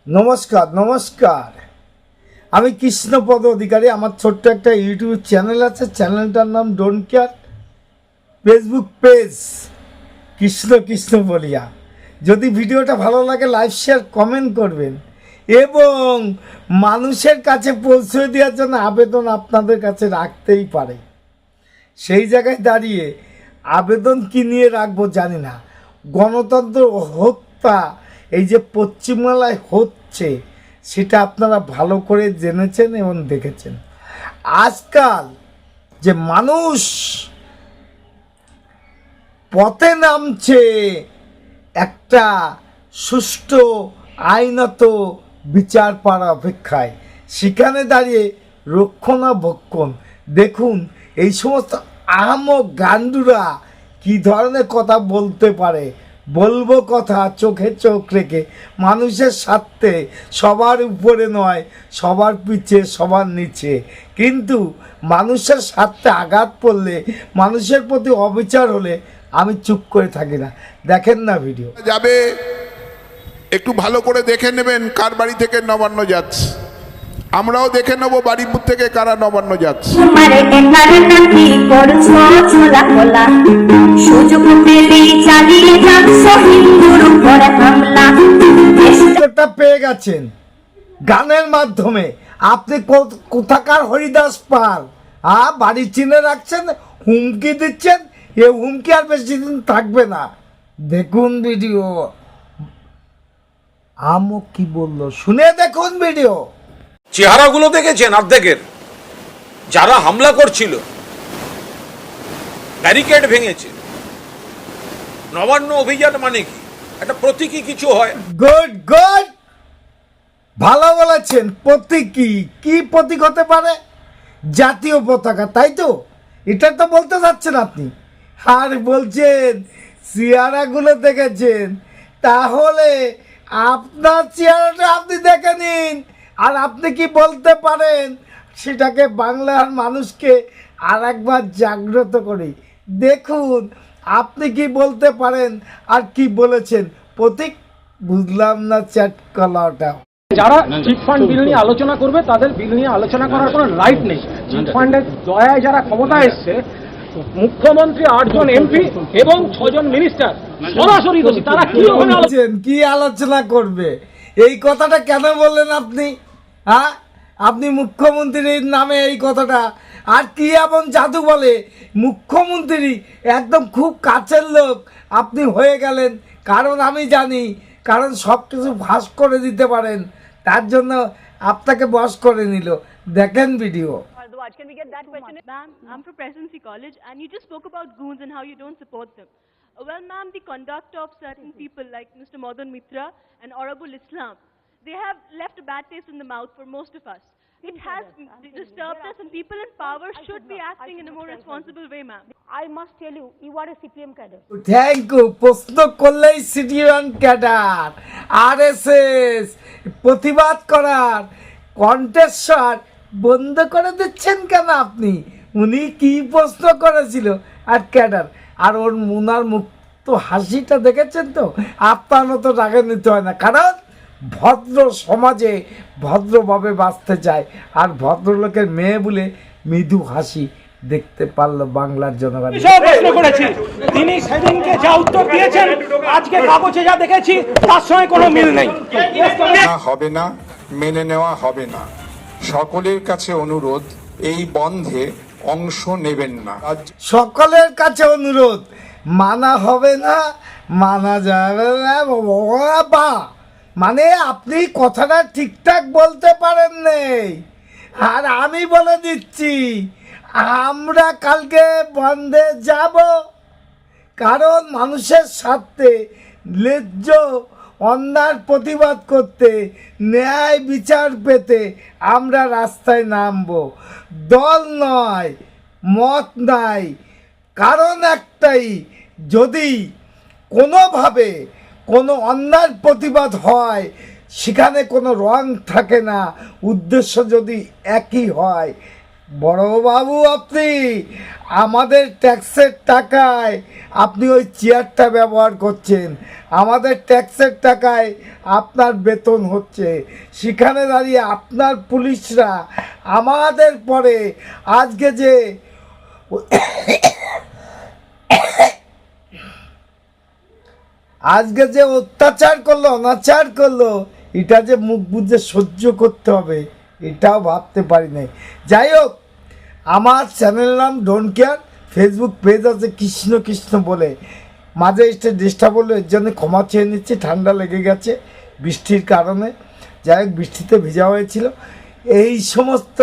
নমস্কার নমস্কার। আমি কৃষ্ণপদ অধিকারী। আমার ছোট্ট একটা ইউটিউব চ্যানেল আছে, চ্যানেলটার নাম don't care. Facebook page Krishna Krishna বলিয়া। যদি ভিডিওটা ভালো লাগে লাইক শেয়ার কমেন্ট করবেন এবং মানুষের কাছে পৌঁছে দেওয়ার জন্য আবেদন আপনাদের কাছে রাখতেই পারে। সেই জায়গায় দাঁড়িয়ে আবেদন কি নিয়ে রাখবো জানি না। গণতন্ত্র হত্যা এই যে পশ্চিমবাংলায় হচ্ছে সেটা আপনারা ভালো করে জেনেছেন এবং দেখেছেন। আজকাল যে মানুষ পথে নামছে একটা সুষ্ঠু আইনত বিচার পাওয়ার অপেক্ষায়, সেখানে দাঁড়িয়ে রক্ষণাবেক্ষণ দেখুন এই সমস্ত আহামক গান্ডুরা কী ধরনের কথা বলতে পারে। বলবো কথা চোখে চোখ রেখে, মানুষের স্বার্থে, সবার উপরে নয়, সবার পিছে সবার নিচে, কিন্তু মানুষের স্বার্থে আঘাত পড়লে, মানুষের প্রতি অবিচার হলে আমি চুপ করে থাকি না। দেখেন না ভিডিও যাবে, একটু ভালো করে দেখে নেবেন কার বাড়ি থেকে নবান্ন যাচ্ছে। আমরাও দেখে নেবো বাড়িপুর থেকে কারা নবান্ন যাচ্ছে। পেয়ে গেছেন গানের মাধ্যমে। আপনি কোথাকার হরিদাস পাল বাড়ি চিনে রাখছেন, হুমকি দিচ্ছেন। এ হুমকি আর বেশি দিন থাকবে না। দেখুন ভিডিও। আমও কি বললো শুনে দেখুন ভিডিও। চেহারাগুলো দেখেছেন অর্ধেকের, যারা হামলা করছিল, ব্যারিকেড ভেঙেছে। নবান্ন অভিযান মানে কি? একটা প্রতীকী কিছু হয়। গুড গুড, ভালো বলেছেন। প্রতীকী কি প্রতীক হতে পারে? জাতীয় পতাকা, তাই তো? এটা তো বলতে চাচ্ছেন আপনি। আর বলছেন চেহারাগুলো দেখেছেন, তাহলে আপনার চেহারাটা আপনি দেখে নিন। আর আপনি কি বলতে পারেন সেটাকে বাংলার মানুষকে আর একবার জাগ্রত করি। দেখুন আপনি কি বলতে পারেন আর কি বলেছেন। প্রতীক বুঝলাম না চ্যাট কলাটা। যারা চিট ফান্ড বিল নিয়ে আলোচনা করবে তাদের বিল নিয়ে আলোচনা করার কোনো রাইট নেই। চিট ফান্ডের দয়ায় যারা ক্ষমতায় এসছে, মুখ্যমন্ত্রী, 8 জন এমপি এবং 6 জন মিনিস্টার সরাসরি দোষী। তারা কি আলোচনা করবে? এই কথাটা কেন বললেন আপনি? আপনি মুখ্যমন্ত্রীর নামে এই কথাটা, আর কি এমন জাদু বলে মুখ্যমন্ত্রী একদম খুব কাছের লোক আপনি হয়ে গেলেন? কারণ আমি জানি, কারণ সব কিছু ফাঁস করে দিতে পারেন, তার জন্য আপনাকে বশ করে নিল। দেখেন video. Can we get that question? Ma'am, I'm from Presidency College, and you just spoke about goons and how you don't support them. Well, ma'am, the conduct of certain people like Mr. Madan Mitra and Aurabul Islam, they have left a bad taste in the mouth for most of us. It has disturbed us, and people in power should be acting in a more responsible way, ma'am. I must tell you, you are a CPM cadre. Thank you. প্রশ্ন করলেই CTN cadre, RSS প্রতিবাদ করার কণ্ঠস্বর বন্ধ করে দিচ্ছেন কেন আপনি? উনি কি প্রশ্ন করেছিল আর ক্যাডার, আর ওনার মুখ তো হাসিটা দেখেছেন তো? আপনার মতো রাগে নিতে হয় না, কারণ ভদ্র সমাজে ভদ্রভাবে বাঁচতে চায়। আর ভদ্রলোকের মেয়ে বলে মৃদু হাসি দেখতে পারলো বাংলার জনগণ। প্রশ্ন করেছি, তিনি সেদিনকে যা উত্তর দিয়েছেন আজকে কাগজে যা দেখেছি তার সঙ্গে কোনো মিল নেই। হবে না, মেনে নেওয়া হবে না। সকলের কাছে অনুরোধ, এই বন্ধে অংশ নেবেন না। সকলের কাছে অনুরোধ, মানা হবে না, মানা যাবে না। বাবা, মানে আপনি কথাটা ঠিকঠাক বলতে পারেন নেই। আর আমি বলে দিচ্ছি, আমরা কালকে বন্ধে যাব, কারণ মানুষের স্বার্থে ন্যায্য অন্যায়ের প্রতিবাদ করতে, ন্যায় বিচার পেতে আমরা রাস্তায় নামব। দল নয়, মত নাই, কারণ একটাই, যদি কোনোভাবে কোনো অন্যায়ের প্রতিবাদ হয় সেখানে কোনো রং থাকে না, উদ্দেশ্য যদি একই হয়, বড়বাবু, আপনি আমাদের ট্যাক্সের টাকায় আপনি ওই চেয়ারটা ব্যবহার করছেন, আমাদের ট্যাক্সের টাকায় আপনার বেতন হচ্ছে, সেখানে দাঁড়িয়ে আপনার পুলিশরা আমাদের পরে আজকে যে অত্যাচার করলো, অনাচার করলো, এটা যে মুখ বুঝে সহ্য করতে হবে এটাও ভাবতে পারি নাই। যাই হোক, আমার চ্যানেল নাম ডোন্ট কেয়ার, ফেসবুক পেজ আছে কৃষ্ণ কৃষ্ণ বলে, মাঝে এসে ডিস্টার্ব হলো, এর জন্য ক্ষমা চেয়ে নিচ্ছি, ঠান্ডা লেগে গেছে বৃষ্টির কারণে। যাই হোক, বৃষ্টিতে ভিজা হয়েছিল। এই সমস্ত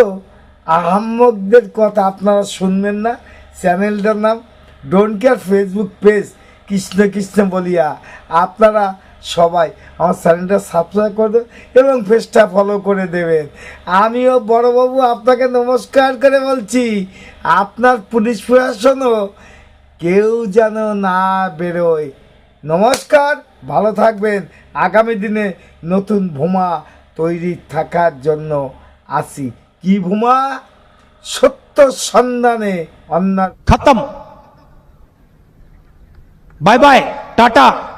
আহাম্মকদের কথা আপনারা শুনবেন না। চ্যানেলটার নাম don't care, Facebook page Krishna Krishna বলিয়া। আপনারা সবাই আমার চ্যানেলটা সাবস্ক্রাইব করে দেবেন এবং পেজটা ফলো করে দেবেন। আমিও বড়বাবু আপনাকে নমস্কার করে বলছি, আপনার পুলিশ প্রশাসনও কেউ যেন না বেরোয়। নমস্কার, ভালো থাকবেন। আগামী দিনে নতুন ভূমা তৈরি থাকার জন্য আসি। কি ভূমা? সত্য সন্ধানে অন্যায়। खत्म। Bye bye, Tata.